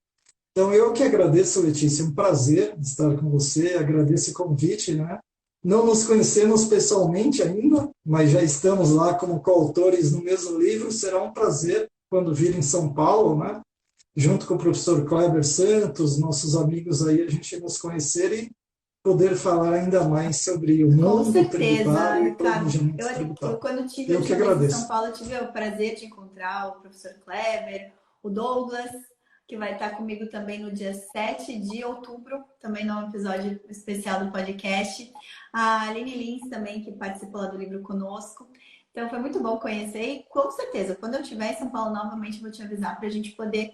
Então, eu que agradeço, Letícia, um prazer estar com você, agradeço o convite, né? Não nos conhecemos pessoalmente ainda, mas já estamos lá como coautores no mesmo livro, será um prazer quando vir em São Paulo, né? Junto com o professor Kleber Santos, nossos amigos aí, a gente nos conhecer e poder falar ainda mais sobre o Com mundo certeza, tributário e Ricardo. planejamento Eu tributário. quando eu Eu que tive em São agradeço. Paulo, eu tive o prazer de encontrar o professor Kleber, o Douglas, que vai estar comigo também no dia 7 de outubro, também num episódio especial do podcast. A Aline Lins também, que participou lá do livro conosco. Então foi muito bom conhecer e com certeza, quando eu estiver em São Paulo novamente, eu vou te avisar para a gente poder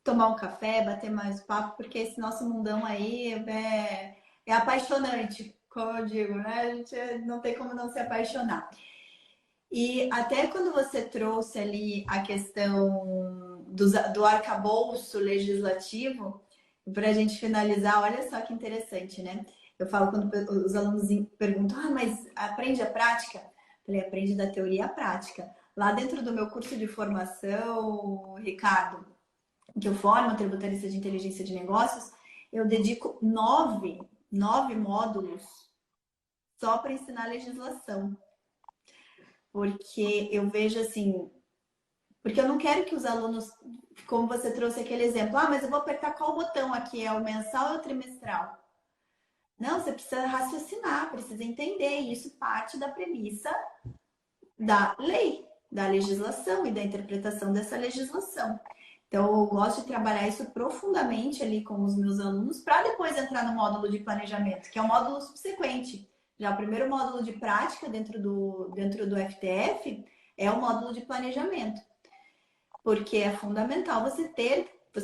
tomar um café, bater mais papo, porque esse nosso mundão aí é apaixonante, como eu digo, né? A gente não tem como não se apaixonar. E até quando você trouxe ali a questão do arcabouço legislativo, para a gente finalizar, olha só que interessante, né? Eu falo quando os alunos perguntam, mas aprende a prática? Eu falei, aprende da teoria à prática. Lá dentro do meu curso de formação, Ricardo, que eu formo tributarista de inteligência de negócios, eu dedico nove módulos só para ensinar legislação. Porque eu vejo assim, porque eu não quero que os alunos, como você trouxe aquele exemplo, mas eu vou apertar qual botão aqui, é o mensal ou o trimestral? Não, você precisa raciocinar, precisa entender, e isso parte da premissa da lei, da legislação e da interpretação dessa legislação. Então, eu gosto de trabalhar isso profundamente ali com os meus alunos para depois entrar no módulo de planejamento, que é o módulo subsequente. Já o primeiro módulo de prática dentro do FTF é o módulo de planejamento, porque é fundamental você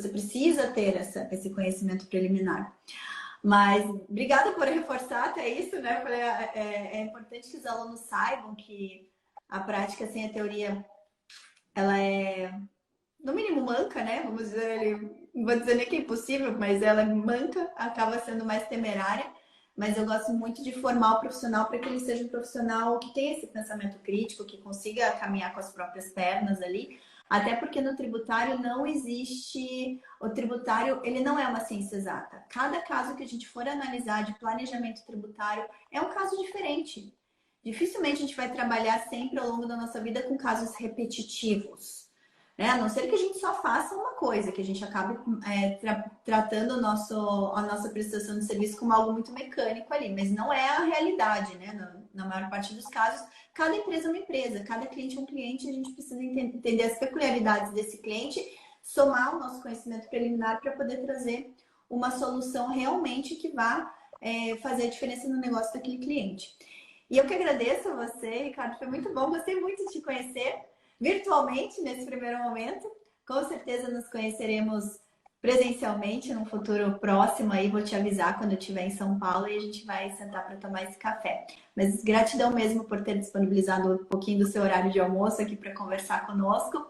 precisa ter esse conhecimento preliminar. Mas obrigada por reforçar até isso, né? É importante que os alunos saibam que a prática sem a teoria, ela é, no mínimo, manca, né? Vamos dizer, não vou dizer nem que é impossível, mas ela é manca, acaba sendo mais temerária. Mas eu gosto muito de formar o profissional para que ele seja um profissional que tenha esse pensamento crítico, que consiga caminhar com as próprias pernas ali. Até porque no tributário não existe... O tributário, ele não é uma ciência exata. Cada caso que a gente for analisar de planejamento tributário é um caso diferente. Dificilmente a gente vai trabalhar sempre ao longo da nossa vida com casos repetitivos, né? A não ser que a gente só faça uma coisa, que a gente acabe tratando a nossa prestação de serviço como algo muito mecânico ali, mas não é a realidade, né? Na maior parte dos casos, cada empresa é uma empresa, cada cliente é um cliente, e a gente precisa entender as peculiaridades desse cliente, somar o nosso conhecimento preliminar para poder trazer uma solução realmente que vá fazer a diferença no negócio daquele cliente. E eu que agradeço a você, Ricardo, foi muito bom, gostei muito de te conhecer virtualmente nesse primeiro momento. Com certeza nos conheceremos presencialmente num futuro próximo aí, vou te avisar quando eu estiver em São Paulo e a gente vai sentar para tomar esse café. Mas gratidão mesmo por ter disponibilizado um pouquinho do seu horário de almoço aqui para conversar conosco.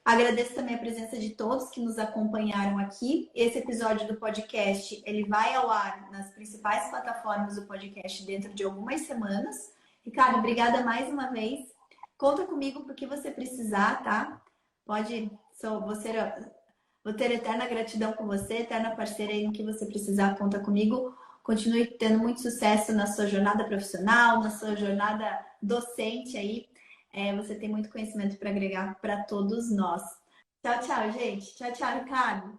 Agradeço também a presença de todos que nos acompanharam aqui. Esse episódio do podcast, ele vai ao ar nas principais plataformas do podcast dentro de algumas semanas. Ricardo, obrigada mais uma vez. Conta comigo pro que você precisar, tá? Vou ter eterna gratidão com você, eterna parceira aí no que você precisar, conta comigo. Continue tendo muito sucesso na sua jornada profissional, na sua jornada docente aí. Você tem muito conhecimento para agregar para todos nós. Tchau, tchau, gente. Tchau, tchau, Ricardo.